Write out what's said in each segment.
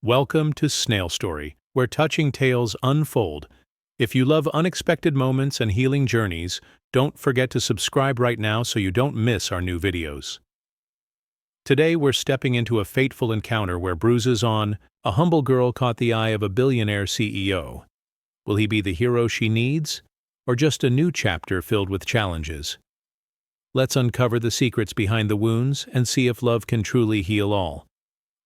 Welcome to Snail Story, where touching tales unfold. If you love unexpected moments and healing journeys, don't forget to subscribe right now so you don't miss our new videos. Today we're stepping into a fateful encounter where bruises on a humble girl caught the eye of a billionaire CEO. Will he be the hero she needs, or just a new chapter filled with challenges? Let's uncover the secrets behind the wounds and see if love can truly heal all.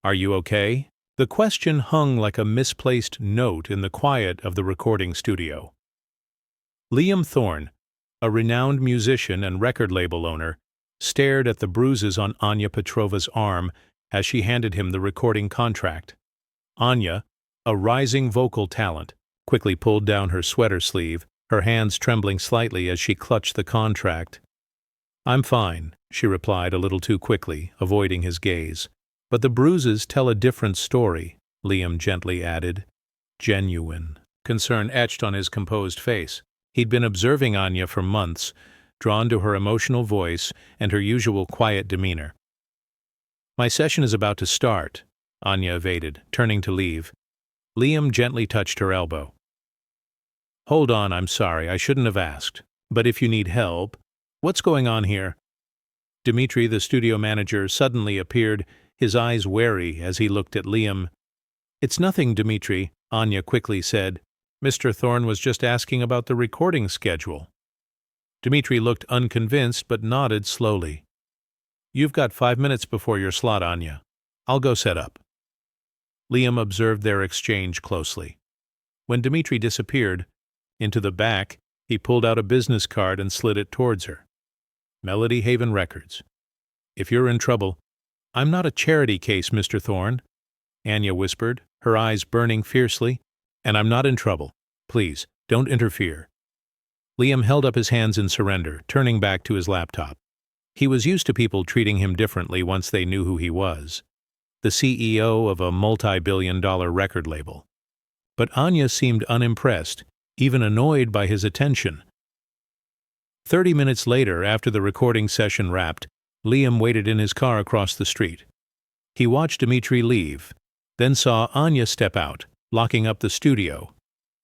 Are you okay? The question hung like a misplaced note in the quiet of the recording studio. Liam Thorne, a renowned musician and record label owner, stared at the bruises on Anya Petrova's arm as she handed him the recording contract. Anya, a rising vocal talent, quickly pulled down her sweater sleeve, her hands trembling slightly as she clutched the contract. "I'm fine," she replied a little too quickly, avoiding his gaze. "But the bruises tell a different story," Liam gently added. Genuine concern etched on his composed face. He'd been observing Anya for months, drawn to her emotional voice and her usual quiet demeanor. "My session is about to start," Anya evaded, turning to leave. Liam gently touched her elbow. "Hold on, I'm sorry, I shouldn't have asked. But if you need help, what's going on here?" Dmitri, the studio manager, suddenly appeared, his eyes wary as he looked at Liam. "It's nothing, Dmitri," Anya quickly said. "Mr. Thorne was just asking about the recording schedule." Dmitri looked unconvinced but nodded slowly. "You've got 5 minutes before your slot, Anya. I'll go set up." Liam observed their exchange closely. When Dmitri disappeared into the back, he pulled out a business card and slid it towards her. "Melody Haven Records. If you're in trouble—" "I'm not a charity case, Mr. Thorne," Anya whispered, her eyes burning fiercely. "And I'm not in trouble. Please, don't interfere." Liam held up his hands in surrender, turning back to his laptop. He was used to people treating him differently once they knew who he was, the CEO of a multi-billion-dollar record label. But Anya seemed unimpressed, even annoyed by his attention. 30 minutes later, after the recording session wrapped, Liam waited in his car across the street. He watched Dmitri leave, then saw Anya step out, locking up the studio.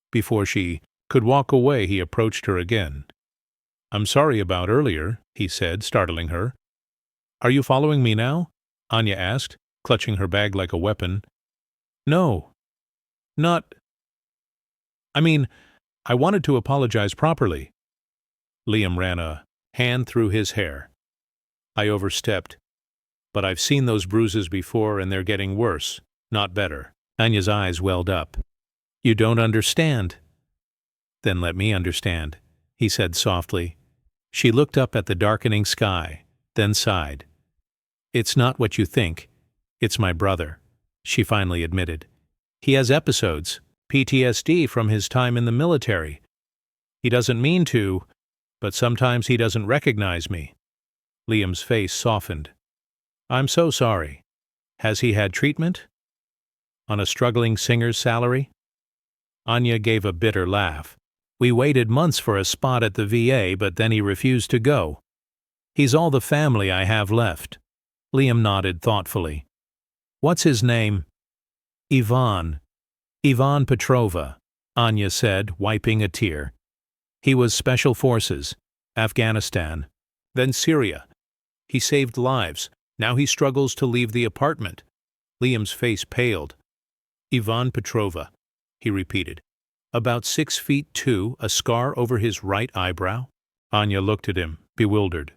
Before she could walk away, he approached her again. "I'm sorry about earlier," he said, startling her. "Are you following me now?" Anya asked, clutching her bag like a weapon. "No. Not... I wanted to apologize properly." Liam ran a hand through his hair. "I overstepped. But I've seen those bruises before and they're getting worse, not better." Anya's eyes welled up. "You don't understand." "Then let me understand," he said softly. She looked up at the darkening sky, then sighed. "It's not what you think. It's my brother," she finally admitted. "He has episodes, PTSD from his time in the military. He doesn't mean to, but sometimes he doesn't recognize me." Liam's face softened. "I'm so sorry. Has he had treatment? On a struggling singer's salary?" Anya gave a bitter laugh. "We waited months for a spot at the VA, but then he refused to go. He's all the family I have left." Liam nodded thoughtfully. "What's his name?" "Ivan Petrova," Anya said, wiping a tear. "He was Special Forces, Afghanistan, then Syria. He saved lives. Now he struggles to leave the apartment." Liam's face paled. "Ivan Petrova," he repeated. "About 6'2", a scar over his right eyebrow?" Anya looked at him, bewildered.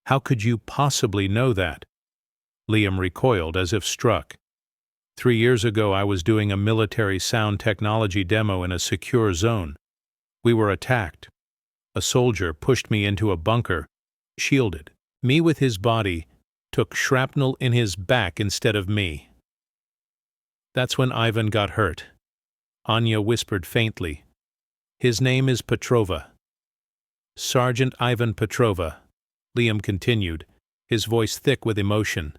"How could you possibly know that?" Liam recoiled as if struck. 3 years ago I was doing a military sound technology demo in a secure zone. We were attacked. A soldier pushed me into a bunker, shielded. Me with his body, took shrapnel in his back instead of me. That's when Ivan got hurt." Anya whispered faintly. "His name is Petrova. Sergeant Ivan Petrova," Liam continued, his voice thick with emotion.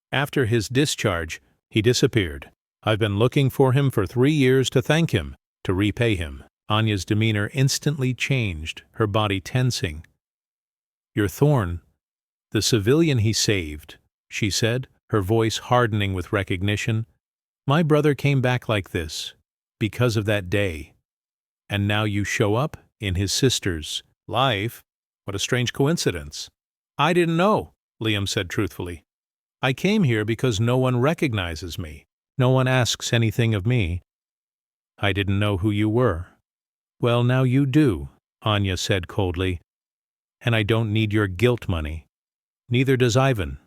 "After his discharge, he disappeared. I've been looking for him for 3 years to thank him, to repay him." Anya's demeanor instantly changed, her body tensing. "You're Thorne, the civilian he saved," she said, her voice hardening with recognition. My brother came back like this, because of that day. And now you show up in his sister's life? What a strange coincidence. I didn't know, Liam said truthfully. I came here because no one recognizes me. No one asks anything of me. I didn't know who you were. Well, now you do, Anya said coldly. And I don't need your guilt money. Neither does Ivan.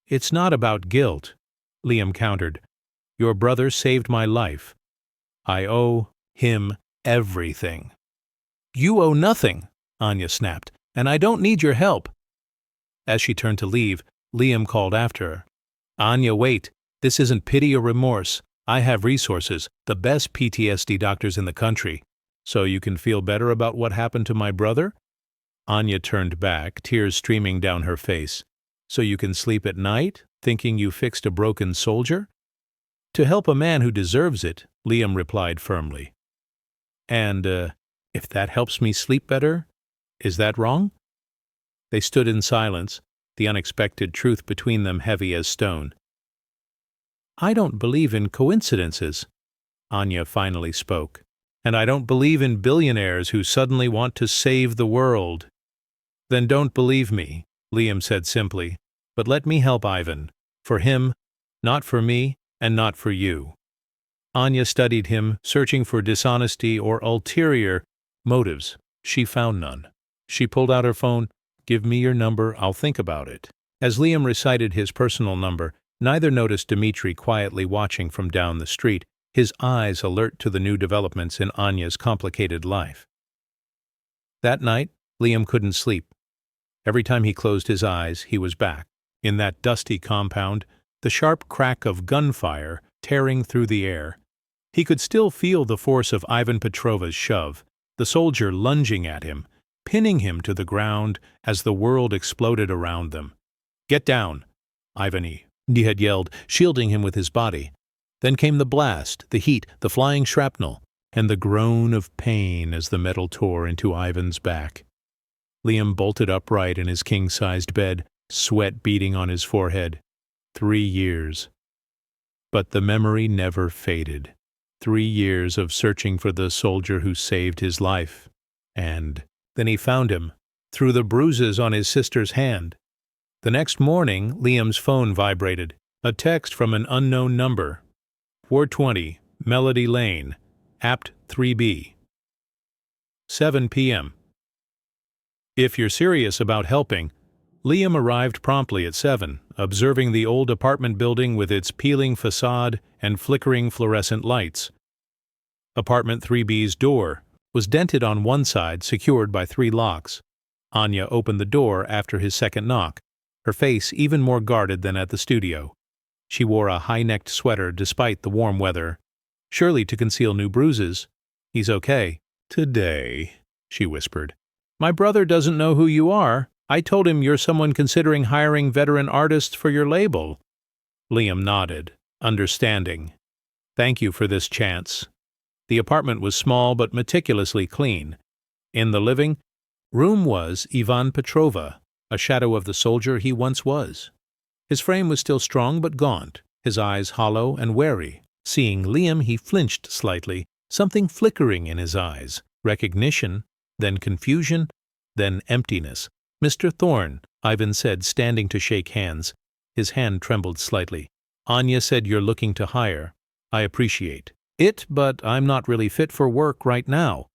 It's not about guilt, Liam countered. Your brother saved my life. I owe him everything. You owe nothing, Anya snapped, and I don't need your help. As she turned to leave, Liam called after her. Anya, wait. This isn't pity or remorse. I have resources, the best PTSD doctors in the country. So you can feel better about what happened to my brother? Anya turned back, tears streaming down her face. So you can sleep at night, thinking you fixed a broken soldier? To help a man who deserves it, Liam replied firmly. And, if that helps me sleep better, is that wrong? They stood in silence, the unexpected truth between them heavy as stone. I don't believe in coincidences, Anya finally spoke. And I don't believe in billionaires who suddenly want to save the world. Then don't believe me, Liam said simply, but let me help Ivan. For him, not for me, and not for you. Anya studied him, searching for dishonesty or ulterior motives. She found none. She pulled out her phone. Give me your number, I'll think about it. As Liam recited his personal number, neither noticed Dmitri quietly watching from down the street, his eyes alert to the new developments in Anya's complicated life. That night, Liam couldn't sleep. Every time he closed his eyes, he was back, in that dusty compound, the sharp crack of gunfire tearing through the air. He could still feel the force of Ivan Petrova's shove, the soldier lunging at him, pinning him to the ground as the world exploded around them. Get down, Ivan had yelled, shielding him with his body. Then came the blast, the heat, the flying shrapnel, and the groan of pain as the metal tore into Ivan's back. Liam bolted upright in his king-sized bed, sweat beading on his forehead. 3 years. But the memory never faded. 3 years of searching for the soldier who saved his life. And then he found him, through the bruises on his sister's hand. The next morning, Liam's phone vibrated. A text from an unknown number. 420, Melody Lane, Apt 3B. 7 p.m. If you're serious about helping, Liam arrived promptly at 7, observing the old apartment building with its peeling facade and flickering fluorescent lights. Apartment 3B's door was dented on one side, secured by 3 locks. Anya opened the door after his second knock, her face even more guarded than at the studio. She wore a high-necked sweater despite the warm weather, surely to conceal new bruises. He's okay. Today, she whispered. My brother doesn't know who you are. I told him you're someone considering hiring veteran artists for your label. Liam nodded, understanding. Thank you for this chance. The apartment was small but meticulously clean. In the living room was Ivan Petrova, a shadow of the soldier he once was. His frame was still strong but gaunt, his eyes hollow and wary. Seeing Liam, he flinched slightly, something flickering in his eyes. Recognition, then confusion, then emptiness. Mr. Thorne, Ivan said, standing to shake hands. His hand trembled slightly. Anya said you're looking to hire. I appreciate it, but I'm not really fit for work right now.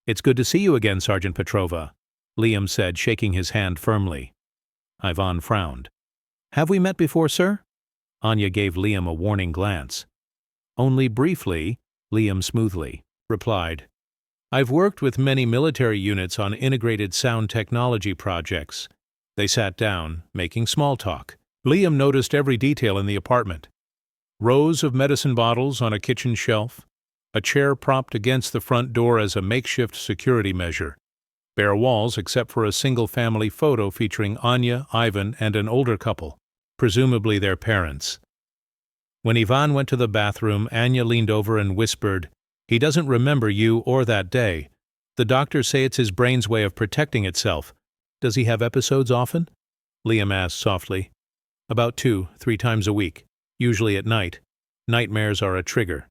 It's good to see you again, Sergeant Petrova, Liam said, shaking his hand firmly. Ivan frowned. Have we met before, sir? Anya gave Liam a warning glance. Only briefly, Liam smoothly replied. I've worked with many military units on integrated sound technology projects. They sat down, making small talk. Liam noticed every detail in the apartment. Rows of medicine bottles on a kitchen shelf, a chair propped against the front door as a makeshift security measure, bare walls except for a single family photo featuring Anya, Ivan, and an older couple, presumably their parents. When Ivan went to the bathroom, Anya leaned over and whispered, He doesn't remember you or that day. The doctors say it's his brain's way of protecting itself. Does he have episodes often? Liam asked softly. About 2-3 times a week, usually at night. Nightmares are a trigger.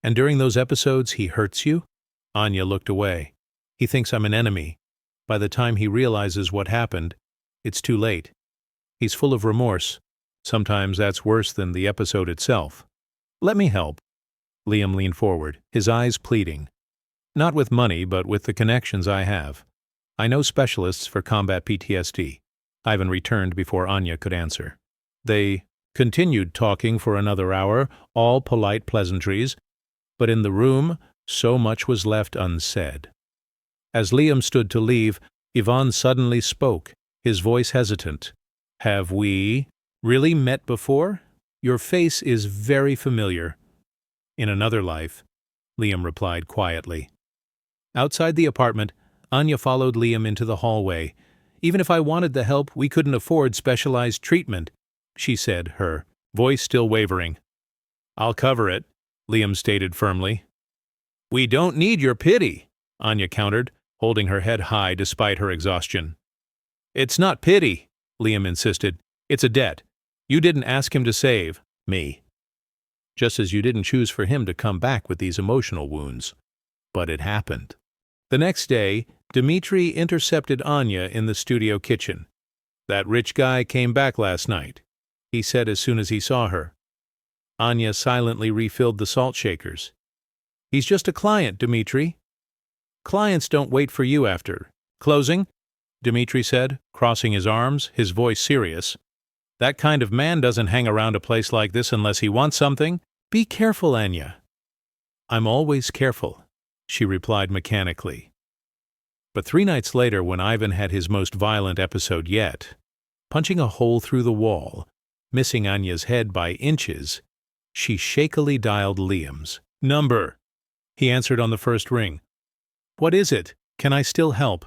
And during those episodes, he hurts you? Anya looked away. He thinks I'm an enemy. By the time he realizes what happened, it's too late. He's full of remorse. Sometimes that's worse than the episode itself. Let me help. Liam leaned forward, his eyes pleading. Not with money, but with the connections I have. I know specialists for combat PTSD. Ivan returned before Anya could answer. They continued talking for another hour, all polite pleasantries, but in the room, so much was left unsaid. As Liam stood to leave, Ivan suddenly spoke, his voice hesitant. Have we really met before? Your face is very familiar. In another life, Liam replied quietly. Outside the apartment, Anya followed Liam into the hallway. Even if I wanted the help, we couldn't afford specialized treatment, she said, her voice still wavering. I'll cover it, Liam stated firmly. We don't need your pity, Anya countered, holding her head high despite her exhaustion. It's not pity, Liam insisted. It's a debt. You didn't ask him to save me. Just as you didn't choose for him to come back with these emotional wounds. But it happened. The next day, Dmitri intercepted Anya in the studio kitchen. That rich guy came back last night, he said as soon as he saw her. Anya silently refilled the salt shakers. He's just a client, Dmitri. Clients don't wait for you after closing, Dmitri said, crossing his arms, his voice serious. That kind of man doesn't hang around a place like this unless he wants something. Be careful, Anya. I'm always careful, she replied mechanically. But 3 nights later, when Ivan had his most violent episode yet, punching a hole through the wall, missing Anya's head by inches, she shakily dialed Liam's number. He answered on the first ring. What is it? Can I still help?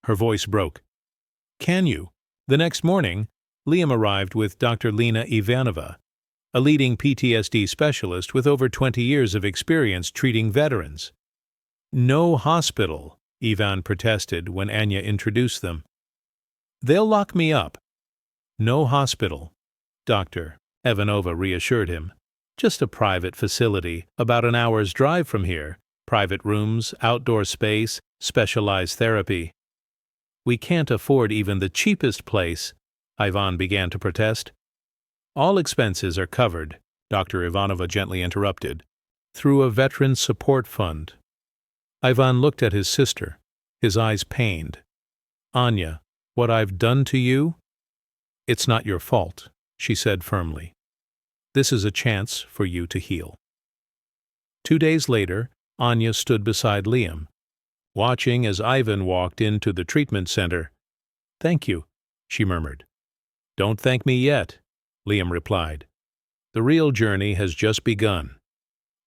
Her voice broke. Can you? The next morning, Liam arrived with Dr. Lena Ivanova, a leading PTSD specialist with over 20 years of experience treating veterans. No hospital, Ivan protested when Anya introduced them. They'll lock me up. No hospital, Dr. Ivanova reassured him. Just a private facility, about an hour's drive from here. Private rooms, outdoor space, specialized therapy. We can't afford even the cheapest place, Ivan began to protest. All expenses are covered, Dr. Ivanova gently interrupted, through a veteran support fund. Ivan looked at his sister, his eyes pained. Anya, what I've done to you? It's not your fault, she said firmly. This is a chance for you to heal. 2 days later, Anya stood beside Liam, watching as Ivan walked into the treatment center. Thank you, she murmured. Don't thank me yet, Liam replied. The real journey has just begun.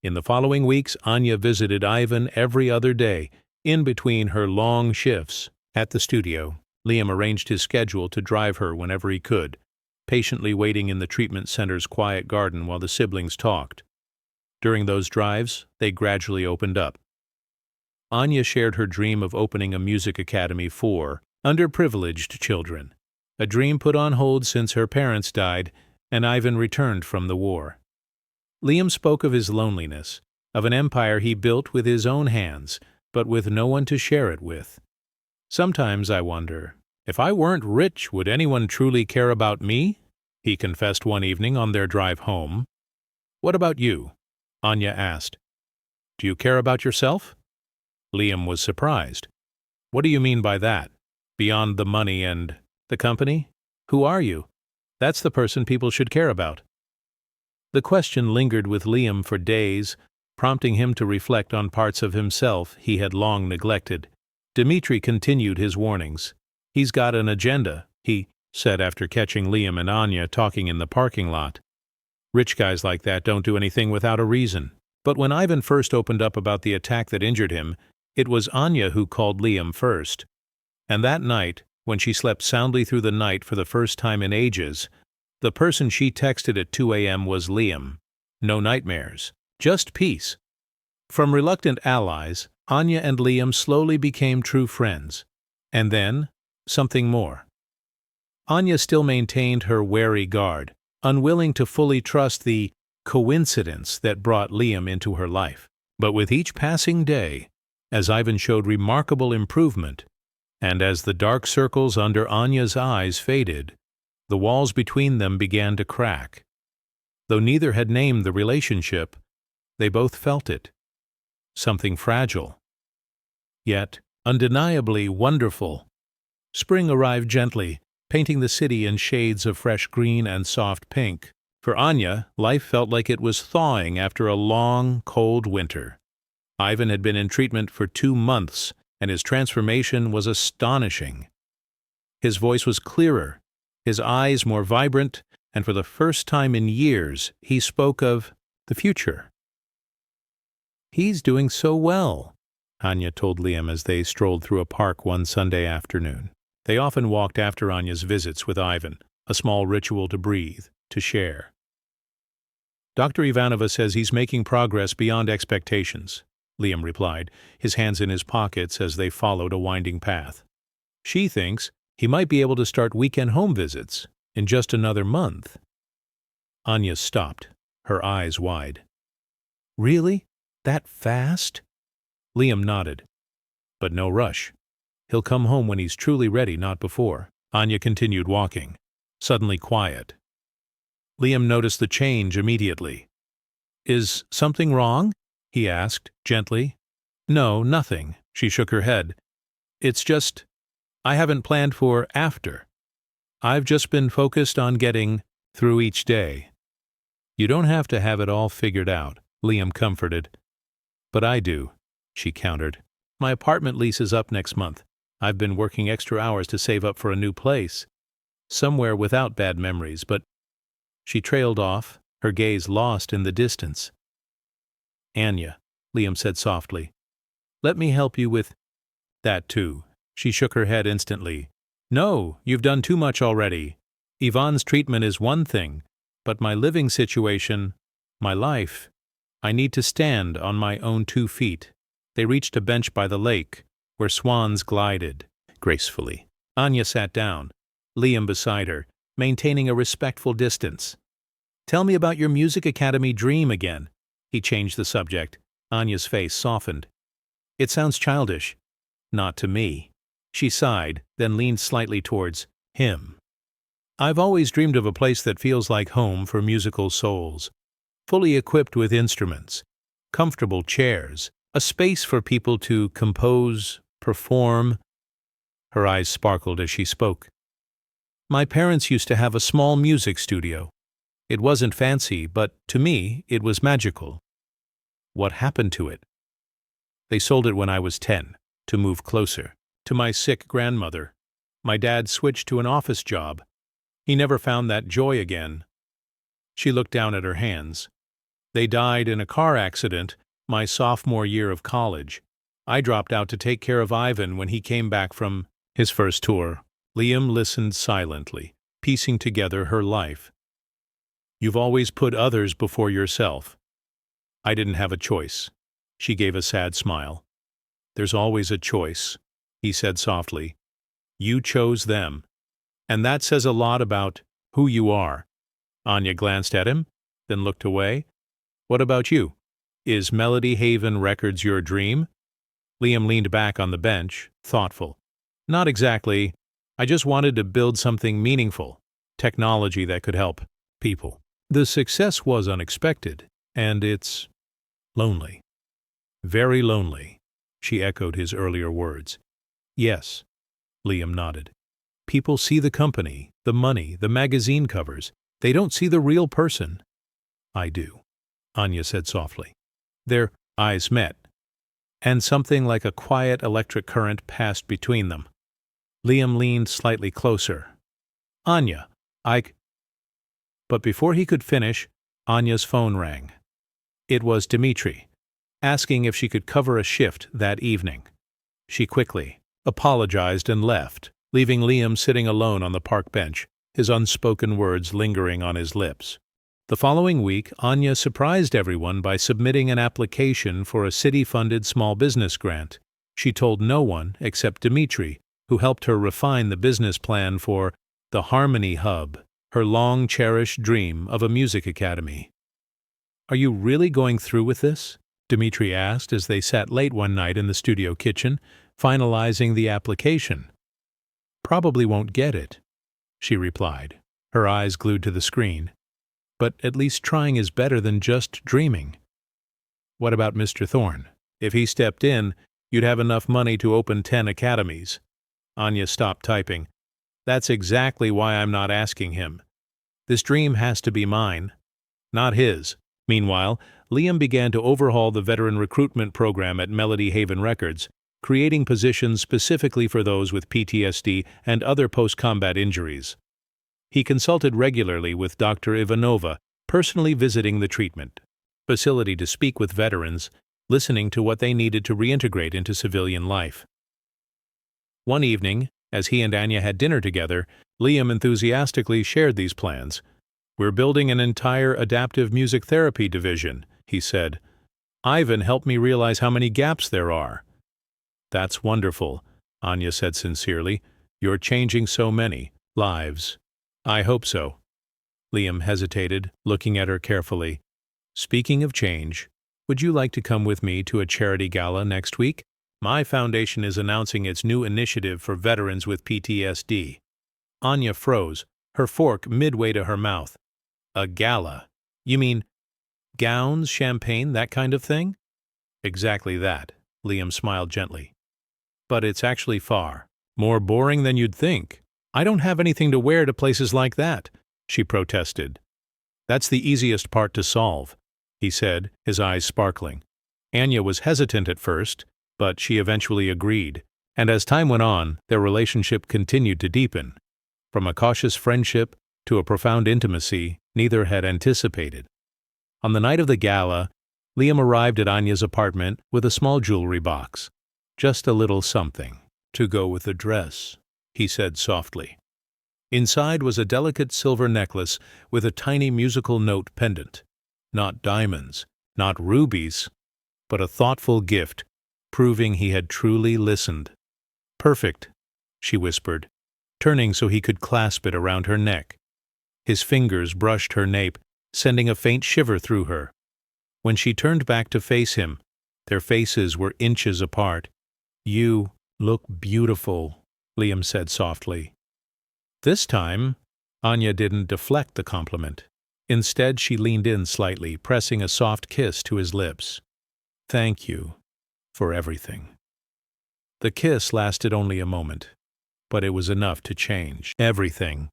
In the following weeks, Anya visited Ivan every other day, in between her long shifts. At the studio, Liam arranged his schedule to drive her whenever he could, patiently waiting in the treatment center's quiet garden while the siblings talked. During those drives, they gradually opened up. Anya shared her dream of opening a music academy for underprivileged children, a dream put on hold since her parents died and Ivan returned from the war. Liam spoke of his loneliness, of an empire he built with his own hands, but with no one to share it with. Sometimes I wonder, if I weren't rich, would anyone truly care about me? He confessed one evening on their drive home. What about you? Anya asked. Do you care about yourself? Liam was surprised. What do you mean by that? Beyond the money and the company? Who are you? That's the person people should care about. The question lingered with Liam for days, prompting him to reflect on parts of himself he had long neglected. Dmitri continued his warnings. He's got an agenda, he said after catching Liam and Anya talking in the parking lot. Rich guys like that don't do anything without a reason. But when Ivan first opened up about the attack that injured him, it was Anya who called Liam first. And that night, when she slept soundly through the night for the first time in ages, the person she texted at 2 a.m. was Liam. No nightmares, just peace. From reluctant allies, Anya and Liam slowly became true friends. And then, something more. Anya still maintained her wary guard, unwilling to fully trust the coincidence that brought Liam into her life. But with each passing day, as Ivan showed remarkable improvement, and as the dark circles under Anya's eyes faded, the walls between them began to crack. Though neither had named the relationship, they both felt it. Something fragile, yet undeniably wonderful. Spring arrived gently, painting the city in shades of fresh green and soft pink. For Anya, life felt like it was thawing after a long, cold winter. Ivan had been in treatment for 2 months, and his transformation was astonishing. His voice was clearer, his eyes more vibrant, and for the first time in years, he spoke of the future. "He's doing so well," Anya told Liam as they strolled through a park one Sunday afternoon. They often walked after Anya's visits with Ivan, a small ritual to breathe, to share. "Dr. Ivanova says he's making progress beyond expectations," Liam replied, his hands in his pockets as they followed a winding path. "She thinks he might be able to start weekend home visits in just another month." Anya stopped, her eyes wide. "Really? That fast?" Liam nodded. "But no rush. He'll come home when he's truly ready, not before." Anya continued walking, suddenly quiet. Liam noticed the change immediately. "Is something wrong?" he asked, gently. "No, nothing," she shook her head. "It's just, I haven't planned for after. I've just been focused on getting through each day." "You don't have to have it all figured out," Liam comforted. "But I do," she countered. "My apartment lease is up next month. I've been working extra hours to save up for a new place. Somewhere without bad memories, but—" She trailed off, her gaze lost in the distance. "Anya," Liam said softly, "let me help you with—" "That too." She shook her head instantly. "No, you've done too much already. Ivan's treatment is one thing, but my living situation, my life, I need to stand on my own 2 feet." They reached a bench by the lake, where swans glided gracefully. Anya sat down, Liam beside her, maintaining a respectful distance. "Tell me about your music academy dream again." He changed the subject. Anya's face softened. "It sounds childish." "Not to me." She sighed, then leaned slightly towards him. "I've always dreamed of a place that feels like home for musical souls, fully equipped with instruments, comfortable chairs, a space for people to compose, perform." Her eyes sparkled as she spoke. "My parents used to have a small music studio. It wasn't fancy, but to me, it was magical." "What happened to it?" "They sold it when I was 10, to move closer to my sick grandmother. My dad switched to an office job. He never found that joy again." She looked down at her hands. "They died in a car accident my sophomore year of college. I dropped out to take care of Ivan when he came back from his first tour." Liam listened silently, piecing together her life. "You've always put others before yourself." "I didn't have a choice." She gave a sad smile. "There's always a choice," he said softly. "You chose them. And that says a lot about who you are." Anya glanced at him, then looked away. "What about you? Is Melody Haven Records your dream?" Liam leaned back on the bench, thoughtful. "Not exactly. I just wanted to build something meaningful, technology that could help people." The success was unexpected, and it's lonely. "Very lonely," she echoed his earlier words. "Yes," Liam nodded. "People see the company, the money, the magazine covers. They don't see the real person." "I do," Anya said softly. Their eyes met, and something like a quiet electric current passed between them. Liam leaned slightly closer. "Anya, But before he could finish, Anya's phone rang. It was Dmitri, asking if she could cover a shift that evening. She quickly apologized and left, leaving Liam sitting alone on the park bench, his unspoken words lingering on his lips. The following week, Anya surprised everyone by submitting an application for a city-funded small business grant. She told no one except Dmitri, who helped her refine the business plan for the Harmony Hub, her long-cherished dream of a music academy. Are you really going through with this? Dmitri asked as they sat late one night in the studio kitchen, finalizing the application. Probably won't get it, she replied, her eyes glued to the screen. But at least trying is better than just dreaming. What about Mr. Thorne? If he stepped in, you'd have enough money to open 10 academies. Anya stopped typing. That's exactly why I'm not asking him. This dream has to be mine, not his. Meanwhile, Liam began to overhaul the veteran recruitment program at Melody Haven Records, creating positions specifically for those with PTSD and other post-combat injuries. He consulted regularly with Dr. Ivanova, personally visiting the treatment facility to speak with veterans, listening to what they needed to reintegrate into civilian life. One evening, as he and Anya had dinner together, Liam enthusiastically shared these plans. "We're building an entire adaptive music therapy division," he said. "Ivan helped me realize how many gaps there are." "That's wonderful," Anya said sincerely. "You're changing so many lives." "I hope so." Liam hesitated, looking at her carefully. "Speaking of change, would you like to come with me to a charity gala next week? My foundation is announcing its new initiative for veterans with PTSD." Anya froze, her fork midway to her mouth. "A gala? You mean gowns, champagne, that kind of thing?" "Exactly that," Liam smiled gently. "But it's actually far more boring than you'd think. I don't have anything to wear to places like that," she protested. "That's the easiest part to solve," he said, his eyes sparkling. Anya was hesitant at first, but she eventually agreed, and as time went on, their relationship continued to deepen. From a cautious friendship to a profound intimacy neither had anticipated. On the night of the gala, Liam arrived at Anya's apartment with a small jewelry box. "Just a little something to go with the dress," he said softly. Inside was a delicate silver necklace with a tiny musical note pendant. Not diamonds, not rubies, but a thoughtful gift, proving he had truly listened. "Perfect," she whispered, turning so he could clasp it around her neck. His fingers brushed her nape, sending a faint shiver through her. When she turned back to face him, their faces were inches apart. "You look beautiful," Liam said softly. This time, Anya didn't deflect the compliment. Instead, she leaned in slightly, pressing a soft kiss to his lips. "Thank you for everything." The kiss lasted only a moment, but it was enough to change everything.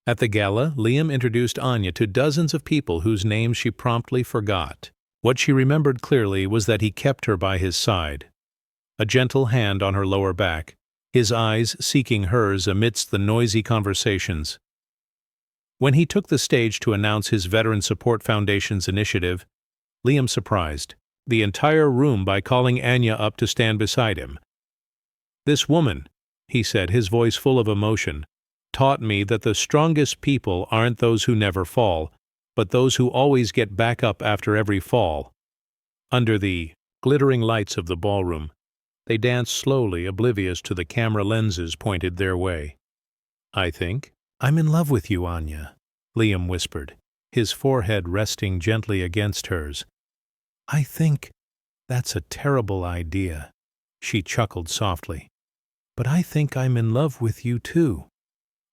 At the gala, Liam introduced Anya to dozens of people whose names she promptly forgot. What she remembered clearly was that he kept her by his side, a gentle hand on her lower back, his eyes seeking hers amidst the noisy conversations. When he took the stage to announce his Veteran Support Foundation's initiative, Liam surprised the entire room by calling Anya up to stand beside him. "This woman," he said, his voice full of emotion, "taught me that the strongest people aren't those who never fall, but those who always get back up after every fall." Under the glittering lights of the ballroom, they danced slowly, oblivious to the camera lenses pointed their way. "I think I'm in love with you, Anya," Liam whispered, his forehead resting gently against hers. "I think that's a terrible idea," she chuckled softly. "But I think I'm in love with you too."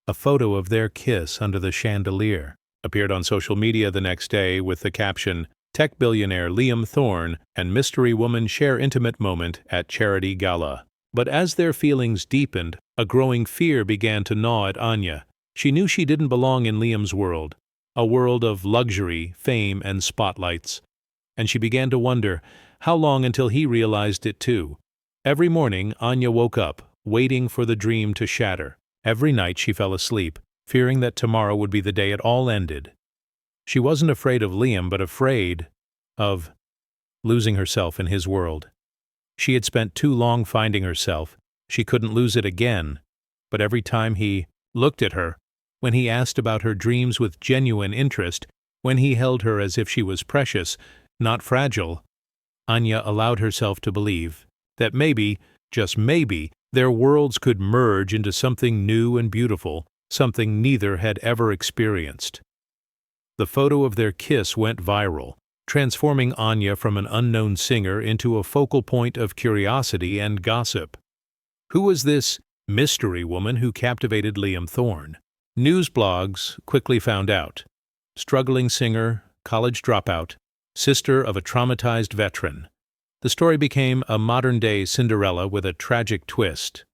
A photo of their kiss under the chandelier appeared on social media the next day with the caption, "Tech billionaire Liam Thorne and mystery woman share intimate moment at charity gala." But as their feelings deepened, a growing fear began to gnaw at Anya. She knew she didn't belong in Liam's world, a world of luxury, fame, and spotlights. And she began to wonder how long until he realized it too. Every morning, Anya woke up, waiting for the dream to shatter. Every night she fell asleep, fearing that tomorrow would be the day it all ended. She wasn't afraid of Liam, but afraid of losing herself in his world. She had spent too long finding herself. She couldn't lose it again. But every time he looked at her, when he asked about her dreams with genuine interest, when he held her as if she was precious, not fragile, Anya allowed herself to believe that maybe, just maybe, their worlds could merge into something new and beautiful, something neither had ever experienced. The photo of their kiss went viral, transforming Anya from an unknown singer into a focal point of curiosity and gossip. Who was this mystery woman who captivated Liam Thorne? News blogs quickly found out. Struggling singer, college dropout, sister of a traumatized veteran. The story became a modern-day Cinderella with a tragic twist.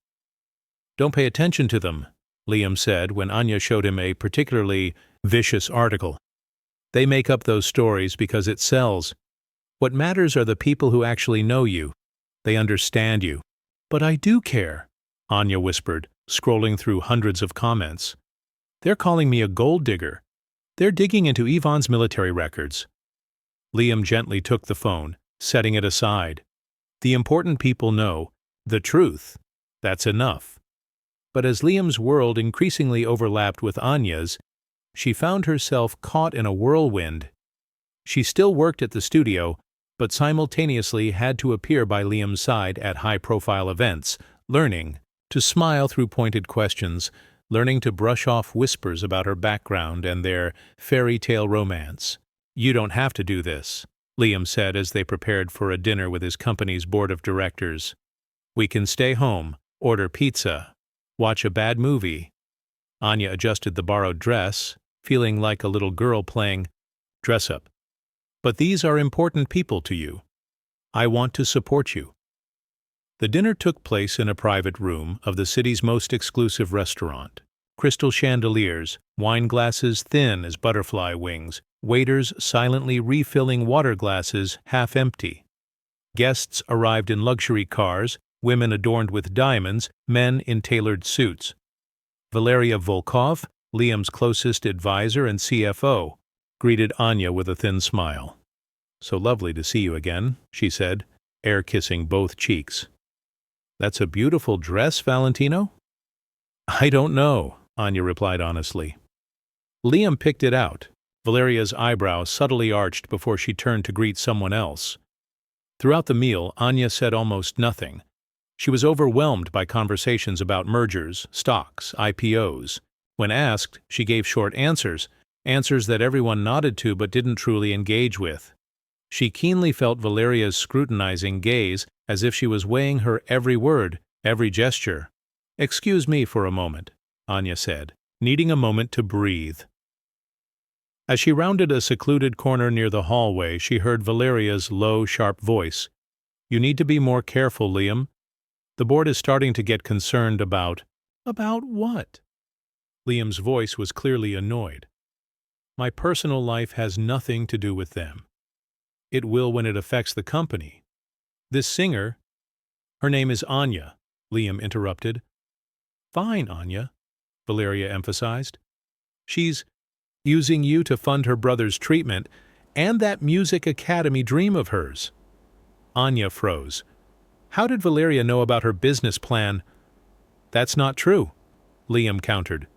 "Don't pay attention to them," Liam said when Anya showed him a particularly vicious article. "They make up those stories because it sells. What matters are the people who actually know you. They understand you." "But I do care," Anya whispered, scrolling through hundreds of comments. "They're calling me a gold digger. They're digging into Yvonne's military records." Liam gently took the phone, setting it aside. The important people know the truth. That's enough. But as Liam's world increasingly overlapped with Anya's, she found herself caught in a whirlwind. She still worked at the studio, but simultaneously had to appear by Liam's side at high-profile events, learning to smile through pointed questions, learning to brush off whispers about her background and their fairy tale romance. "You don't have to do this," Liam said as they prepared for a dinner with his company's board of directors. "We can stay home, order pizza, watch a bad movie." Anya adjusted the borrowed dress, feeling like a little girl playing dress-up. "But these are important people to you. I want to support you." The dinner took place in a private room of the city's most exclusive restaurant. Crystal chandeliers, wine glasses thin as butterfly wings, waiters silently refilling water glasses half empty. Guests arrived in luxury cars, women adorned with diamonds, men in tailored suits. Valeria Volkov, Liam's closest advisor and CFO, greeted Anya with a thin smile. "So lovely to see you again," she said, air-kissing both cheeks. "That's a beautiful dress, Valentino?" "I don't know," Anya replied honestly. Liam picked it out. Valeria's eyebrows subtly arched before she turned to greet someone else. Throughout the meal, Anya said almost nothing. She was overwhelmed by conversations about mergers, stocks, IPOs. When asked, she gave short answers, answers that everyone nodded to but didn't truly engage with. She keenly felt Valeria's scrutinizing gaze, as if she was weighing her every word, every gesture. "Excuse me for a moment," Anya said, needing a moment to breathe. As she rounded a secluded corner near the hallway, she heard Valeria's low, sharp voice. "You need to be more careful, Liam. The board is starting to get concerned about—" "About what?" Liam's voice was clearly annoyed. "My personal life has nothing to do with them. It will when it affects the company. This singer—" "Her name is Anya," Liam interrupted. "Fine, Anya," Valeria emphasized. "She's using you to fund her brother's treatment and that music academy dream of hers." Anya froze. How did Valeria know about her business plan? "That's not true," Liam countered.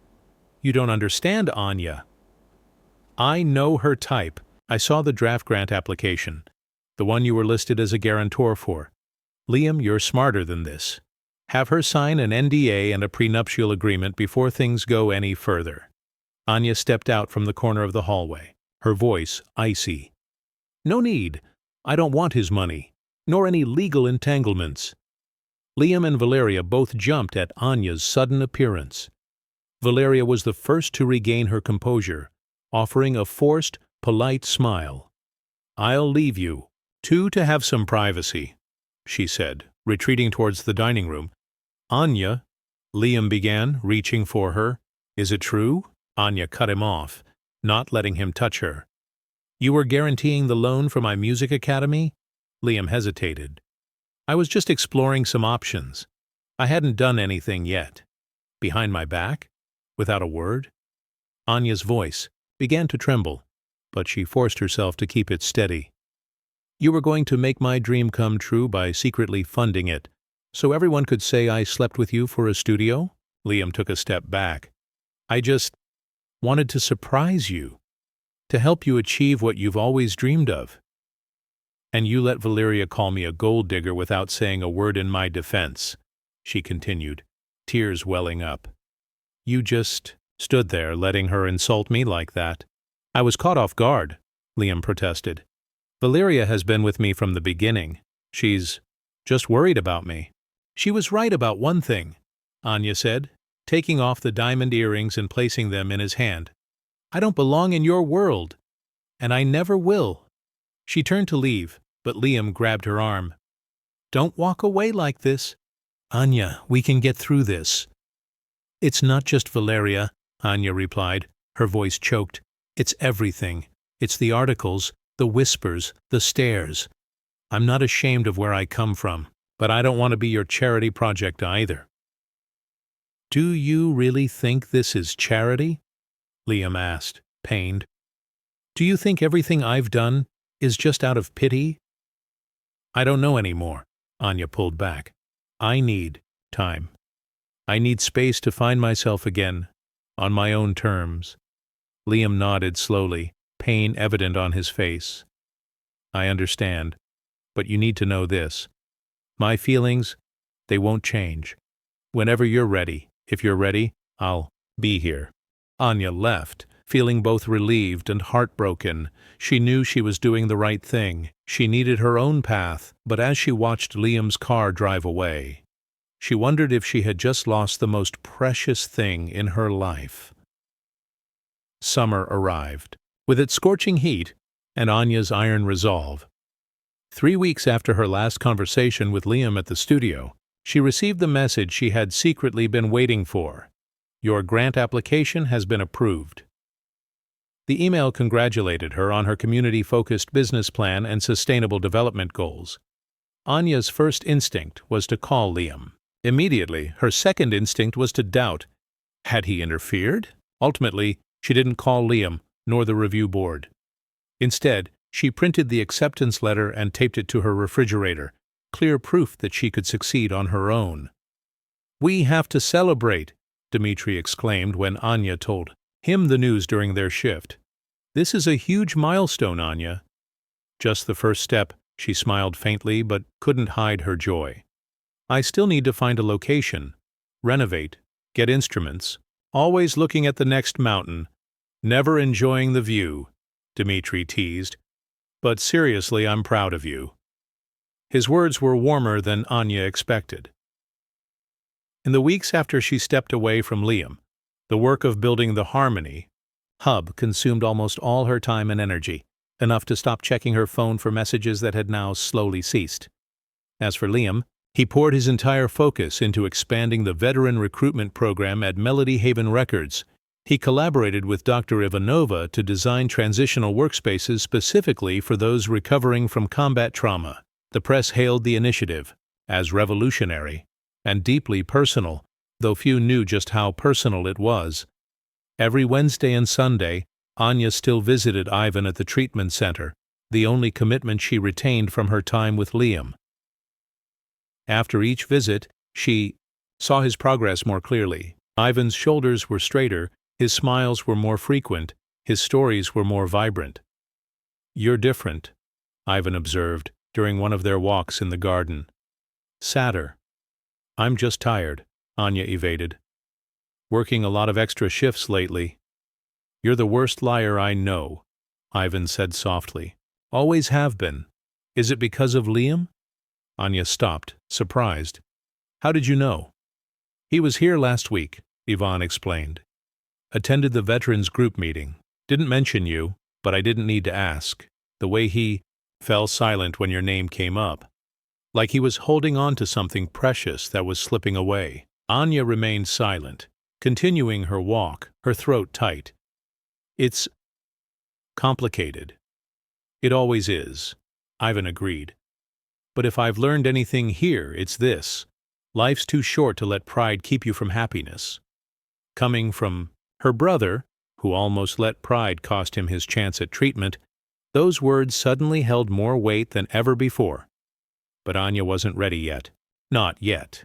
"You don't understand, Anya. I know her type. I saw the draft grant application, the one you were listed as a guarantor for. Liam, you're smarter than this. Have her sign an NDA and a prenuptial agreement before things go any further." Anya stepped out from the corner of the hallway, her voice icy. "No need. I don't want his money, nor any legal entanglements." Liam and Valeria both jumped at Anya's sudden appearance. Valeria was the first to regain her composure, offering a forced, polite smile. "I'll leave you, two to have some privacy," she said, retreating towards the dining room. "Anya," Liam began, reaching for her. "Is it true?" Anya cut him off, not letting him touch her. "You were guaranteeing the loan for my music academy?" Liam hesitated. "I was just exploring some options. I hadn't done anything yet." "Behind my back? Without a word?" Anya's voice began to tremble, but she forced herself to keep it steady. "You were going to make my dream come true by secretly funding it, so everyone could say I slept with you for a studio?" Liam took a step back. "I just wanted to surprise you, to help you achieve what you've always dreamed of." "And you let Valeria call me a gold digger without saying a word in my defense," she continued, tears welling up. "You just stood there letting her insult me like that." I was caught off guard, Liam protested. Valeria has been with me from the beginning. She's just worried about me. She was right about one thing, Anya said, taking off the diamond earrings and placing them in his hand. I don't belong in your world, and I never will. She turned to leave, but Liam grabbed her arm. Don't walk away like this. Anya, we can get through this. It's not just Valeria, Anya replied, her voice choked. It's everything. It's the articles, the whispers, the stares. I'm not ashamed of where I come from, but I don't want to be your charity project either. Do you really think this is charity? Liam asked, pained. Do you think everything I've done is just out of pity? I don't know anymore, Anya pulled back. I need time. I need space to find myself again, on my own terms. Liam nodded slowly, pain evident on his face. I understand, but you need to know this. My feelings, they won't change. Whenever you're ready, if you're ready, I'll be here. Anya left, feeling both relieved and heartbroken. She knew she was doing the right thing. She needed her own path, but as she watched Liam's car drive away, she wondered if she had just lost the most precious thing in her life. Summer arrived, with its scorching heat and Anya's iron resolve. 3 weeks after her last conversation with Liam at the studio, she received the message she had secretly been waiting for. Your grant application has been approved. The email congratulated her on her community-focused business plan and sustainable development goals. Anya's first instinct was to call Liam. Immediately, her second instinct was to doubt. Had he interfered? Ultimately, she didn't call Liam, nor the review board. Instead, she printed the acceptance letter and taped it to her refrigerator, clear proof that she could succeed on her own. We have to celebrate, Dmitri exclaimed when Anya told him the news during their shift. This is a huge milestone, Anya. Just the first step, she smiled faintly but couldn't hide her joy. I still need to find a location, renovate, get instruments, always looking at the next mountain, never enjoying the view, Dmitri teased. But seriously, I'm proud of you. His words were warmer than Anya expected. In the weeks after she stepped away from Liam, the work of building the Harmony hub consumed almost all her time and energy, enough to stop checking her phone for messages that had now slowly ceased. As for Liam, he poured his entire focus into expanding the veteran recruitment program at Melody Haven Records. He collaborated with Dr. Ivanova to design transitional workspaces specifically for those recovering from combat trauma. The press hailed the initiative as revolutionary and deeply personal, though few knew just how personal it was. Every Wednesday and Sunday, Anya still visited Ivan at the treatment center, the only commitment she retained from her time with Liam. After each visit, she saw his progress more clearly. Ivan's shoulders were straighter, his smiles were more frequent, his stories were more vibrant. You're different, Ivan observed during one of their walks in the garden. Sadder. I'm just tired, Anya evaded. Working a lot of extra shifts lately. You're the worst liar I know, Ivan said softly. Always have been. Is it because of Liam? Anya stopped, surprised. How did you know? He was here last week, Ivan explained. Attended the veterans group meeting. Didn't mention you, but I didn't need to ask. The way he fell silent when your name came up. Like he was holding on to something precious that was slipping away. Anya remained silent, continuing her walk, her throat tight. It's complicated. It always is, Ivan agreed. But if I've learned anything here, it's this. Life's too short to let pride keep you from happiness. Coming from her brother, who almost let pride cost him his chance at treatment, those words suddenly held more weight than ever before. But Anya wasn't ready yet. Not yet.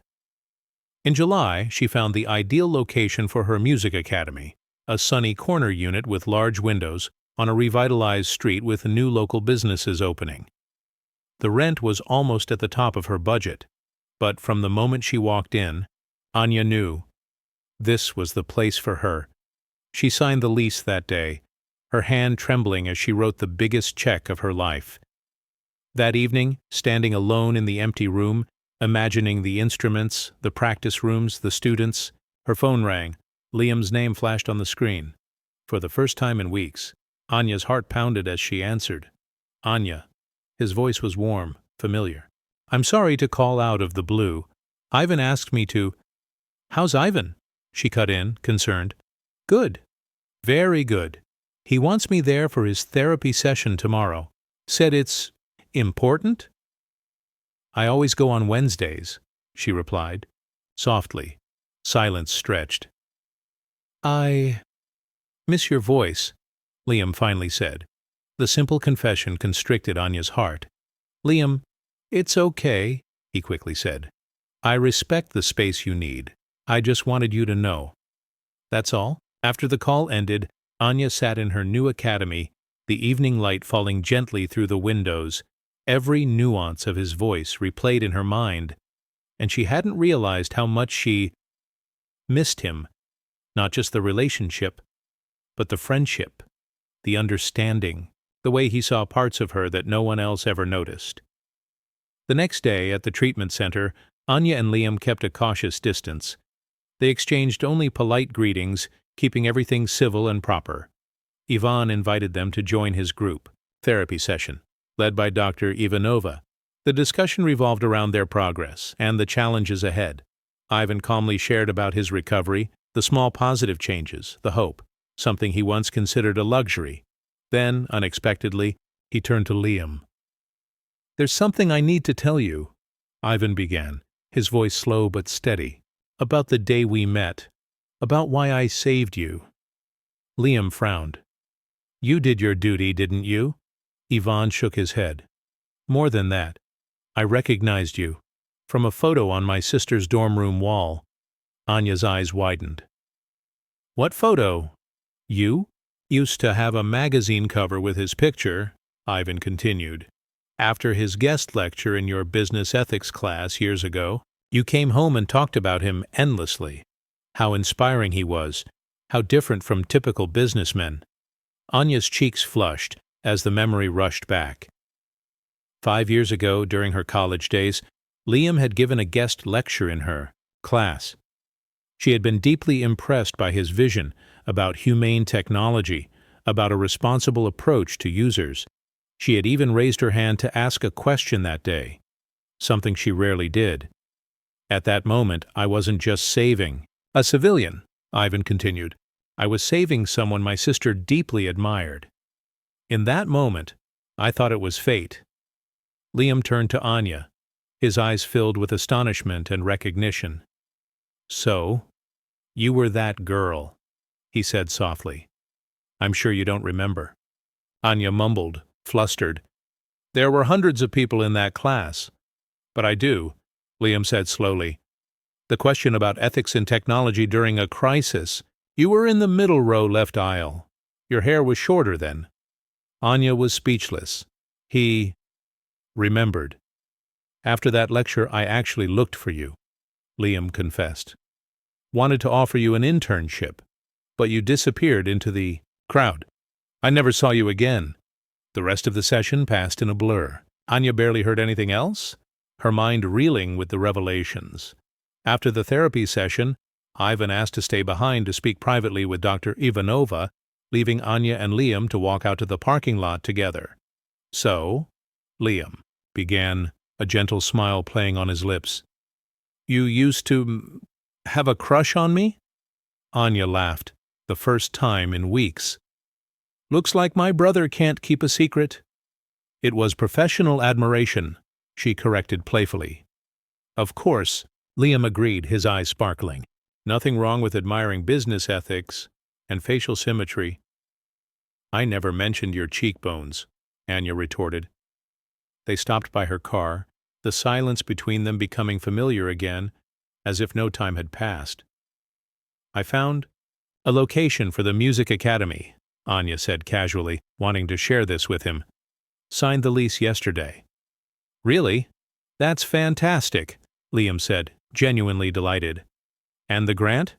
In July, she found the ideal location for her music academy, a sunny corner unit with large windows on a revitalized street with new local businesses opening. The rent was almost at the top of her budget, but from the moment she walked in, Anya knew this was the place for her. She signed the lease that day, her hand trembling as she wrote the biggest check of her life. That evening, standing alone in the empty room, imagining the instruments, the practice rooms, the students, her phone rang. Liam's name flashed on the screen. For the first time in weeks, Anya's heart pounded as she answered. Anya. His voice was warm, familiar. I'm sorry to call out of the blue. Ivan asked me to. How's Ivan? She cut in, concerned. Good. Very good. He wants me there for his therapy session tomorrow. Said it's important? I always go on Wednesdays, she replied. Softly. Silence stretched. I miss your voice, Liam finally said. The simple confession constricted Anya's heart. Liam, it's okay, he quickly said. I respect the space you need. I just wanted you to know. That's all? After the call ended, Anya sat in her new academy, the evening light falling gently through the windows, every nuance of his voice replayed in her mind, and she hadn't realized how much she missed him, not just the relationship, but the friendship, the understanding, the way he saw parts of her that no one else ever noticed. The next day, at the treatment center, Anya and Liam kept a cautious distance. They exchanged only polite greetings, keeping everything civil and proper. Ivan invited them to join his group therapy session, led by Dr. Ivanova. The discussion revolved around their progress and the challenges ahead. Ivan calmly shared about his recovery, the small positive changes, the hope, something he once considered a luxury. Then, unexpectedly, he turned to Liam. There's something I need to tell you, Ivan began, his voice slow but steady, about the day we met, about why I saved you. Liam frowned. You did your duty, didn't you? Ivan shook his head. More than that. I recognized you. From a photo on my sister's dorm room wall. Anya's eyes widened. What photo? You? Used to have a magazine cover with his picture, Ivan continued. After his guest lecture in your business ethics class years ago, you came home and talked about him endlessly. How inspiring he was, how different from typical businessmen. Anya's cheeks flushed as the memory rushed back. 5 years ago, during her college days, Liam had given a guest lecture in her class. She had been deeply impressed by his vision about humane technology, about a responsible approach to users. She had even raised her hand to ask a question that day, something she rarely did. At that moment, I wasn't just saving a civilian, Ivan continued. I was saving someone my sister deeply admired. In that moment, I thought it was fate. Liam turned to Anya, his eyes filled with astonishment and recognition. So, you were that girl, he said softly. I'm sure you don't remember. Anya mumbled, flustered. There were hundreds of people in that class. But I do, Liam said slowly. The question about ethics in technology during a crisis. You were in the middle row left aisle. Your hair was shorter then. Anya was speechless. He remembered. After that lecture, I actually looked for you, Liam confessed. Wanted to offer you an internship, but you disappeared into the crowd. I never saw you again. The rest of the session passed in a blur. Anya barely heard anything else, her mind reeling with the revelations. After the therapy session, Ivan asked to stay behind to speak privately with Dr. Ivanova, leaving Anya and Liam to walk out to the parking lot together. So, Liam began, a gentle smile playing on his lips. You used to have a crush on me? Anya laughed, the first time in weeks. Looks like my brother can't keep a secret. It was professional admiration, she corrected playfully. Of course, Liam agreed, his eyes sparkling. Nothing wrong with admiring business ethics and facial symmetry. I never mentioned your cheekbones, Anya retorted. They stopped by her car, the silence between them becoming familiar again, as if no time had passed. I found a location for the music academy, Anya said casually, wanting to share this with him. Signed the lease yesterday. Really? That's fantastic, Liam said, genuinely delighted. And the grant?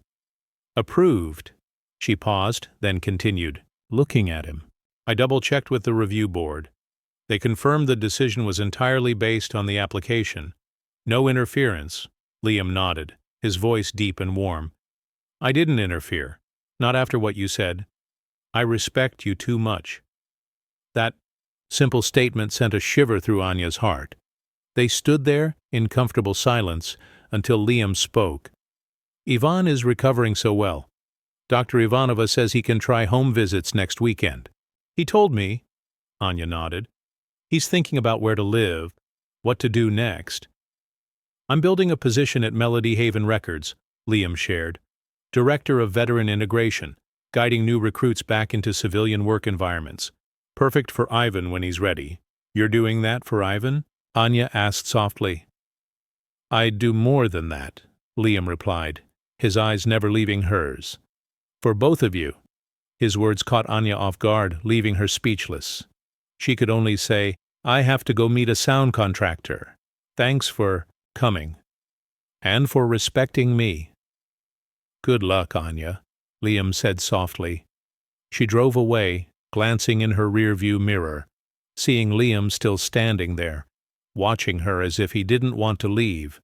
Approved. She paused, then continued. looking at him. I double-checked with the review board. They confirmed the decision was entirely based on the application. No interference. Liam nodded, his voice deep and warm. I didn't interfere. Not after what you said. I respect you too much. That simple statement sent a shiver through Anya's heart. They stood there in comfortable silence until Liam spoke. Ivan is recovering so well. Dr. Ivanova says he can try home visits next weekend. He told me, Anya nodded. He's thinking about where to live, what to do next. I'm building a position at Melody Haven Records, Liam shared. Director of Veteran Integration, guiding new recruits back into civilian work environments. Perfect for Ivan when he's ready. You're doing that for Ivan? Anya asked softly. I'd do more than that, Liam replied, his eyes never leaving hers. For both of you. His words caught Anya off guard, leaving her speechless. She could only say, I have to go meet a sound contractor. Thanks for coming. And for respecting me. Good luck, Anya, Liam said softly. She drove away, glancing in her rearview mirror, seeing Liam still standing there, watching her as if he didn't want to leave.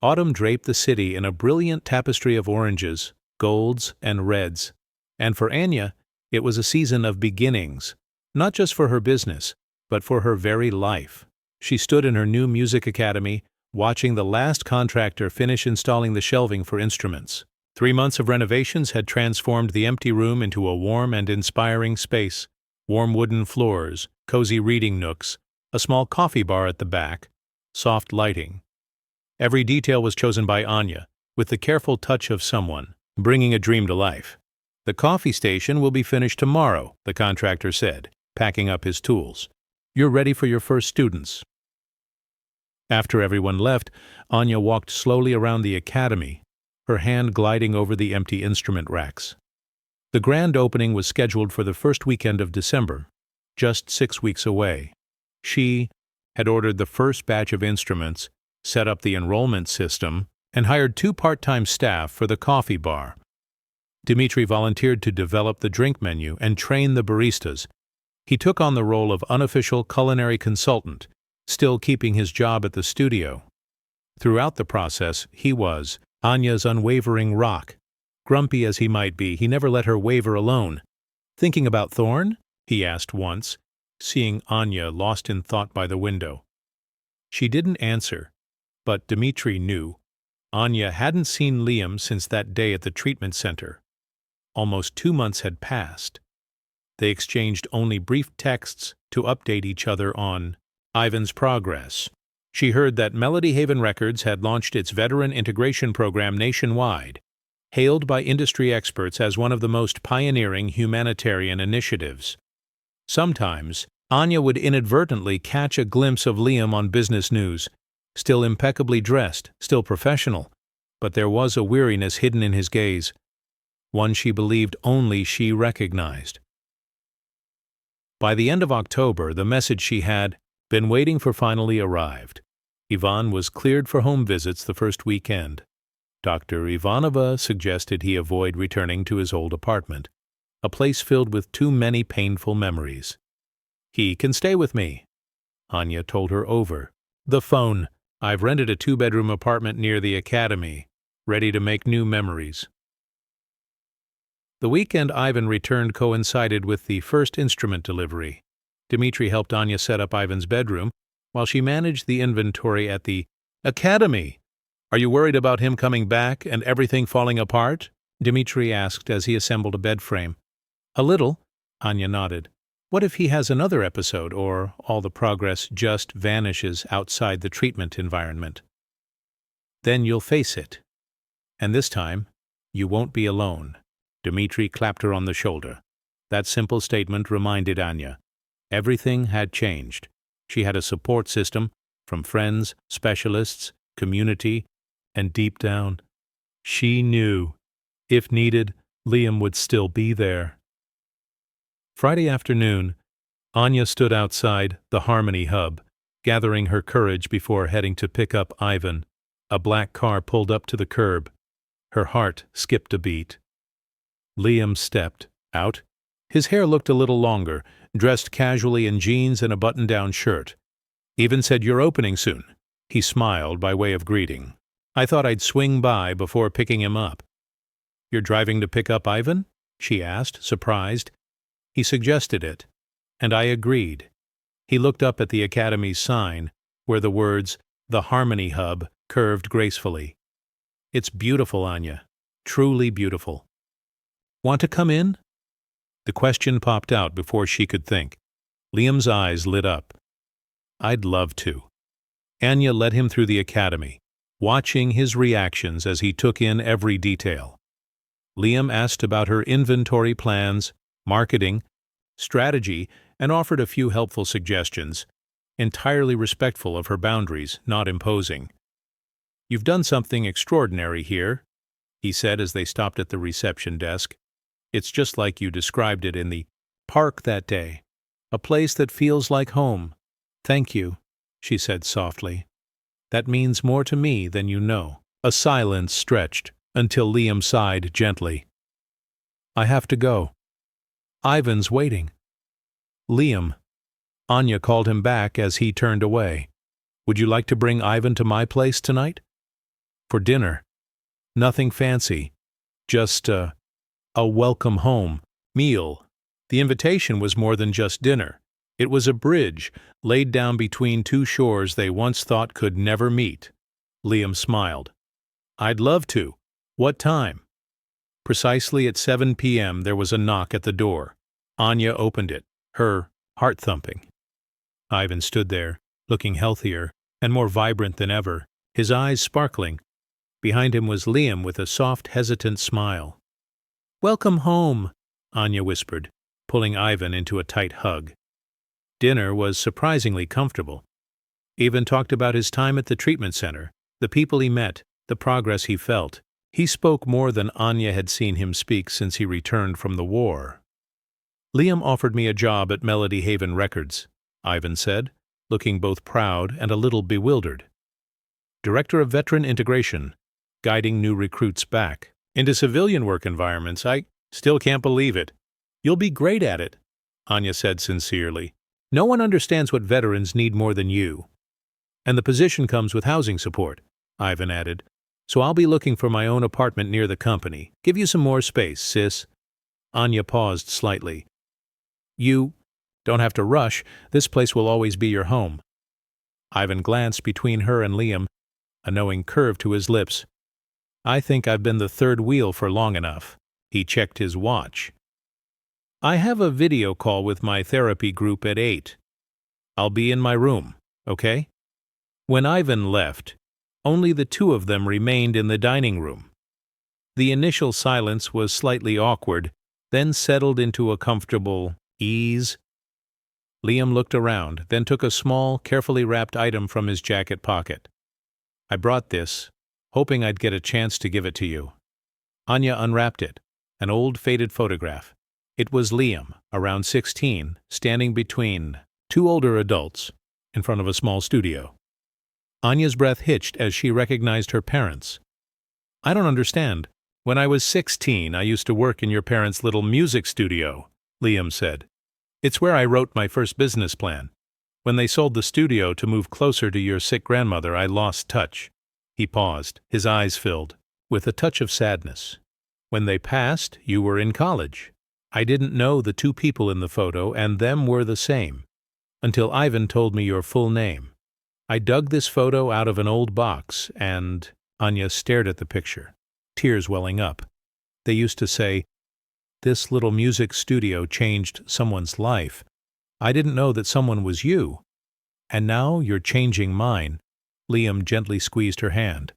Autumn draped the city in a brilliant tapestry of oranges, golds, and reds. And for Anya, it was a season of beginnings, not just for her business, but for her very life. She stood in her new music academy, watching the last contractor finish installing the shelving for instruments. 3 months of renovations had transformed the empty room into a warm and inspiring space. Warm wooden floors, cozy reading nooks, a small coffee bar at the back, soft lighting. Every detail was chosen by Anya, with the careful touch of someone, bringing a dream to life. The coffee station will be finished tomorrow, the contractor said, packing up his tools. You're ready for your first students. After everyone left, Anya walked slowly around the academy, her hand gliding over the empty instrument racks. The grand opening was scheduled for the first weekend of December, just 6 weeks away. She had ordered the first batch of instruments, set up the enrollment system, and hired 2 part-time staff for the coffee bar. Dmitri volunteered to develop the drink menu and train the baristas. He took on the role of unofficial culinary consultant, still keeping his job at the studio. Throughout the process, he was Anya's unwavering rock. Grumpy as he might be, he never let her waver alone. Thinking about Thorne? He asked once, seeing Anya lost in thought by the window. She didn't answer, but Dmitri knew. Anya hadn't seen Liam since that day at the treatment center. Almost 2 months had passed. They exchanged only brief texts to update each other on Ivan's progress. She heard that Melody Haven Records had launched its veteran integration program nationwide, hailed by industry experts as one of the most pioneering humanitarian initiatives. Sometimes, Anya would inadvertently catch a glimpse of Liam on business news, still impeccably dressed, still professional, but there was a weariness hidden in his gaze, one she believed only she recognized. By the end of October, the message she had been waiting for finally arrived. Ivan was cleared for home visits the first weekend. Dr. Ivanova suggested he avoid returning to his old apartment, a place filled with too many painful memories. He can stay with me, Anya told her over the phone. I've rented a 2-bedroom apartment near the academy, ready to make new memories. The weekend Ivan returned coincided with the first instrument delivery. Dmitri helped Anya set up Ivan's bedroom, while she managed the inventory at the academy. Are you worried about him coming back and everything falling apart? Dmitri asked as he assembled a bed frame. A little, Anya nodded. What if he has another episode, or all the progress just vanishes outside the treatment environment? Then you'll face it. And this time, you won't be alone. Dmitri clapped her on the shoulder. That simple statement reminded Anya. Everything had changed. She had a support system, from friends, specialists, community, and deep down, she knew, if needed, Liam would still be there. Friday afternoon, Anya stood outside the Harmony Hub, gathering her courage before heading to pick up Ivan. A black car pulled up to the curb. Her heart skipped a beat. Liam stepped out, His hair looked a little longer, dressed casually in jeans and a button-down shirt. Even said, "You're opening soon." He smiled by way of greeting. I thought I'd swing by before picking him up. "You're driving to pick up Ivan?" she asked, surprised. He suggested it, and I agreed. He looked up at the Academy's sign, where the words, "The Harmony Hub," curved gracefully. "It's beautiful, Anya. Truly beautiful." "Want to come in?" The question popped out before she could think. Liam's eyes lit up. "I'd love to." Anya led him through the Academy, watching his reactions as he took in every detail. Liam asked about her inventory plans, marketing, strategy, and offered a few helpful suggestions, entirely respectful of her boundaries, not imposing. "You've done something extraordinary here," he said as they stopped at the reception desk. "It's just like you described it in the park that day, a place that feels like home." "Thank you," she said softly. "That means more to me than you know." A silence stretched until Liam sighed gently. "I have to go. Ivan's waiting." "Liam," Anya called him back as he turned away. "Would you like to bring Ivan to my place tonight?" "For dinner. Nothing fancy. Just a welcome home meal." The invitation was more than just dinner. It was a bridge laid down between two shores they once thought could never meet. Liam smiled. "I'd love to. What time?" Precisely at 7 p.m. there was a knock at the door. Anya opened it, her heart thumping. Ivan stood there, looking healthier and more vibrant than ever, his eyes sparkling. Behind him was Liam with a soft, hesitant smile. "Welcome home," Anya whispered, pulling Ivan into a tight hug. Dinner was surprisingly comfortable. Ivan talked about his time at the treatment center, the people he met, the progress he felt. He spoke more than Anya had seen him speak since he returned from the war. "Liam offered me a job at Melody Haven Records," Ivan said, looking both proud and a little bewildered. "Director of Veteran Integration, guiding new recruits back into civilian work environments. I still can't believe it." "You'll be great at it," Anya said sincerely. "No one understands what veterans need more than you." "And the position comes with housing support," Ivan added. "So I'll be looking for my own apartment near the company. Give you some more space, sis." Anya paused slightly. "You don't have to rush. This place will always be your home." Ivan glanced between her and Liam, a knowing curve to his lips. "I think I've been the third wheel for long enough." He checked his watch. "I have a video call with my therapy group at 8. I'll be in my room, okay?" When Ivan left, only the two of them remained in the dining room. The initial silence was slightly awkward, then settled into a comfortable ease. Liam looked around, then took a small, carefully wrapped item from his jacket pocket. "I brought this, hoping I'd get a chance to give it to you." Anya unwrapped it, an old faded photograph. It was Liam, around 16, standing between two older adults in front of a small studio. Anya's breath hitched as she recognized her parents. "I don't understand. When I was 16, I used to work in your parents' little music studio," Liam said. "It's where I wrote my first business plan. When they sold the studio to move closer to your sick grandmother, I lost touch." He paused, his eyes filled, with a touch of sadness. "When they passed, you were in college. I didn't know the two people in the photo, and them were the same, until Ivan told me your full name. I dug this photo out of an old box, and—" Anya stared at the picture, tears welling up. "They used to say, 'This little music studio changed someone's life.' I didn't know that someone was you. And now you're changing mine." Liam gently squeezed her hand.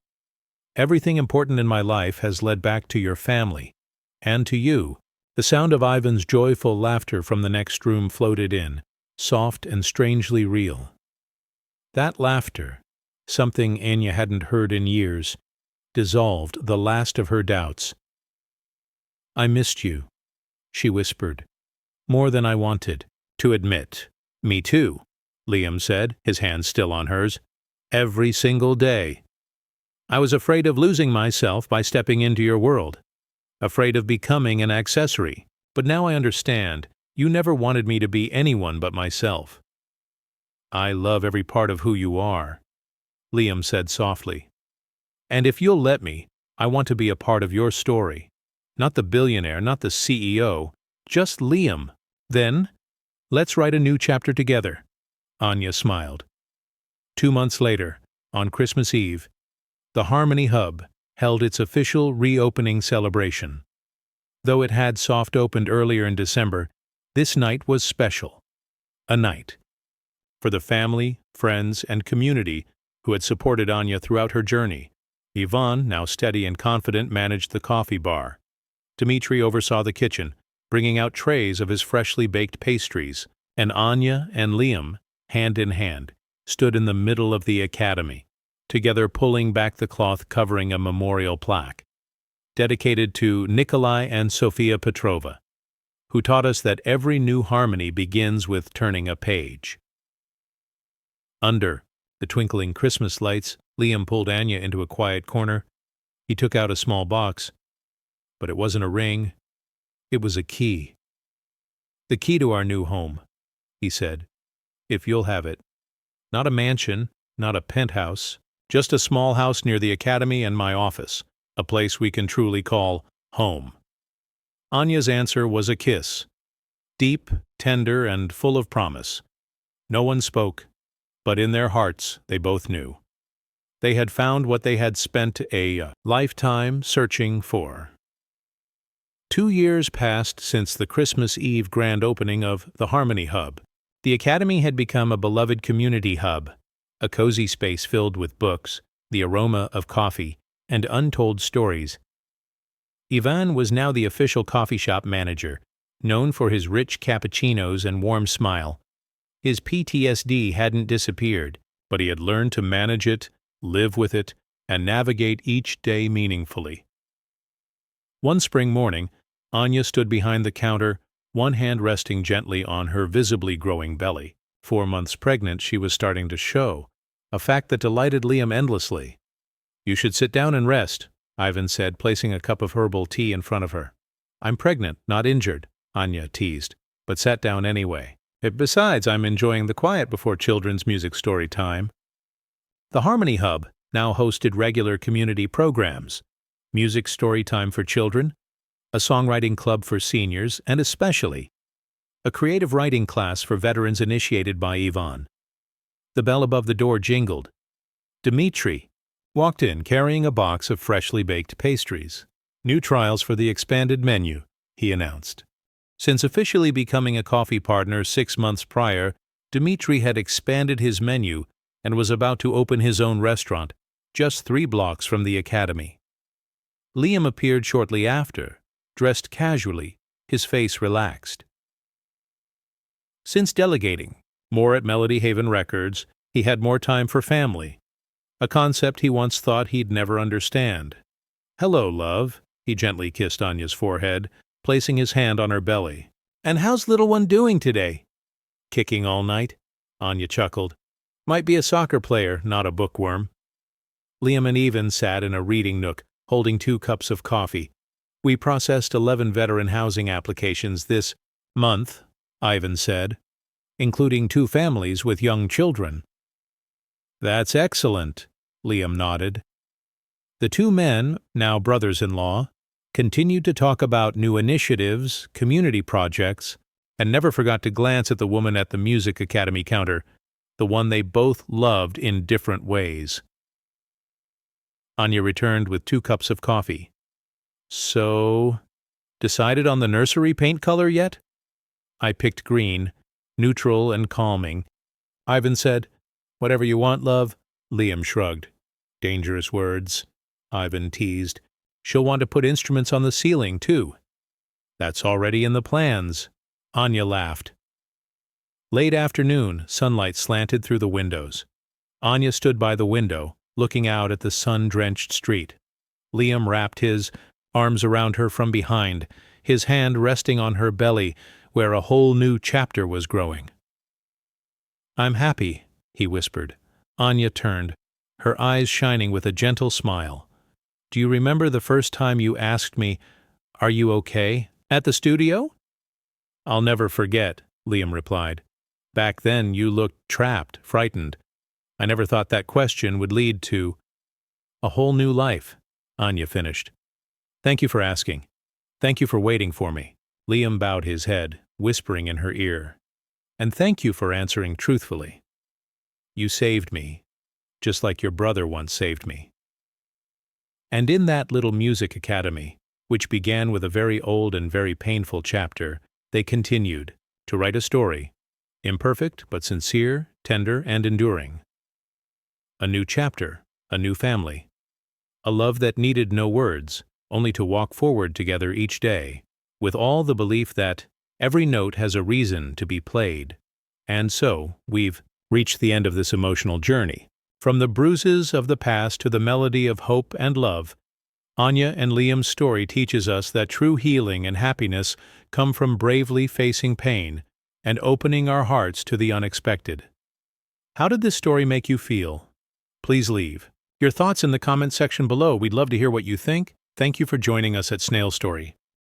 "Everything important in my life has led back to your family, and to you." The sound of Ivan's joyful laughter from the next room floated in, soft and strangely real. That laughter, something Anya hadn't heard in years, dissolved the last of her doubts. "I missed you," she whispered, "more than I wanted to admit." "Me too," Liam said, his hand still on hers. "Every single day. I was afraid of losing myself by stepping into your world, afraid of becoming an accessory, But now I understand. You never wanted me to be anyone but myself. I love every part of who you are, Liam said softly. And if you'll let me, I want to be a part of your story. Not the billionaire, not the CEO, just Liam. Then, let's write a new chapter together. Anya smiled. 2 months later, on Christmas Eve, the Harmony Hub held its official reopening celebration. Though it had soft opened earlier in December, this night was special. A night for the family, friends, and community who had supported Anya throughout her journey. Ivan, now steady and confident, managed the coffee bar. Dmitri oversaw the kitchen, bringing out trays of his freshly baked pastries, and Anya and Liam, hand in hand, stood in the middle of the academy, together pulling back the cloth covering a memorial plaque, dedicated to Nikolai and Sofia Petrova, who taught us that every new harmony begins with turning a page. Under the twinkling Christmas lights, Liam pulled Anya into a quiet corner. He took out a small box, but it wasn't a ring. It was a key. The key to our new home, he said, if you'll have it. Not a mansion, not a penthouse, just a small house near the academy and my office, a place we can truly call home. Anya's answer was a kiss, deep, tender, and full of promise. No one spoke, but in their hearts they both knew. They had found what they had spent a lifetime searching for. 2 years passed since the Christmas Eve grand opening of the Harmony Hub. The Academy had become a beloved community hub, a cozy space filled with books, the aroma of coffee, and untold stories. Ivan was now the official coffee shop manager, known for his rich cappuccinos and warm smile. His PTSD hadn't disappeared, but he had learned to manage it, live with it, and navigate each day meaningfully. One spring morning, Anya stood behind the counter, one hand resting gently on her visibly growing belly. 4 months pregnant, she was starting to show, a fact that delighted Liam endlessly. You should sit down and rest, Ivan said, placing a cup of herbal tea in front of her. I'm pregnant, not injured, Anya teased, but sat down anyway. Besides, I'm enjoying the quiet before children's music story time. The Harmony Hub now hosted regular community programs, music story time for children, a songwriting club for seniors, and especially a creative writing class for veterans initiated by Ivan. The bell above the door jingled. Dmitri walked in carrying a box of freshly baked pastries. New trials for the expanded menu, he announced. Since officially becoming a coffee partner 6 months prior, Dmitri had expanded his menu and was about to open his own restaurant, just 3 blocks from the academy. Liam appeared shortly after, dressed casually, his face relaxed. Since delegating more at Melody Haven Records, he had more time for family, a concept he once thought he'd never understand. Hello, love, he gently kissed Anya's forehead, placing his hand on her belly. And how's little one doing today? Kicking all night? Anya chuckled. Might be a soccer player, not a bookworm. Liam and Ivan sat in a reading nook, holding 2 cups of coffee. We processed 11 veteran housing applications this month, Ivan said, including 2 families with young children. That's excellent, Liam nodded. The 2 men, now brothers-in-law, continued to talk about new initiatives, community projects, and never forgot to glance at the woman at the music academy counter, the one they both loved in different ways. Anya returned with 2 cups of coffee. So, decided on the nursery paint color yet? I picked green, neutral and calming. Ivan said, Whatever you want, love. Liam shrugged. Dangerous words, Ivan teased. She'll want to put instruments on the ceiling, too. That's already in the plans. Anya laughed. Late afternoon, sunlight slanted through the windows. Anya stood by the window, looking out at the sun-drenched street. Liam wrapped his arms around her from behind, his hand resting on her belly, where a whole new chapter was growing. I'm happy, he whispered. Anya turned, her eyes shining with a gentle smile. Do you remember the first time you asked me, Are you okay? At the studio? I'll never forget, Liam replied. Back then you looked trapped, frightened. I never thought that question would lead to a whole new life, Anya finished. Thank you for asking. Thank you for waiting for me. Liam bowed his head, whispering in her ear. And thank you for answering truthfully. You saved me, just like your brother once saved me. And in that little music academy, which began with a very old and very painful chapter, they continued to write a story, imperfect but sincere, tender, and enduring. A new chapter, a new family. A love that needed no words, only to walk forward together each day, with all the belief that every note has a reason to be played. And so, we've reached the end of this emotional journey. From the bruises of the past to the melody of hope and love, Anya and Liam's story teaches us that true healing and happiness come from bravely facing pain and opening our hearts to the unexpected. How did this story make you feel? Please leave your thoughts in the comment section below. We'd love to hear what you think. Thank you for joining us at Snail Story.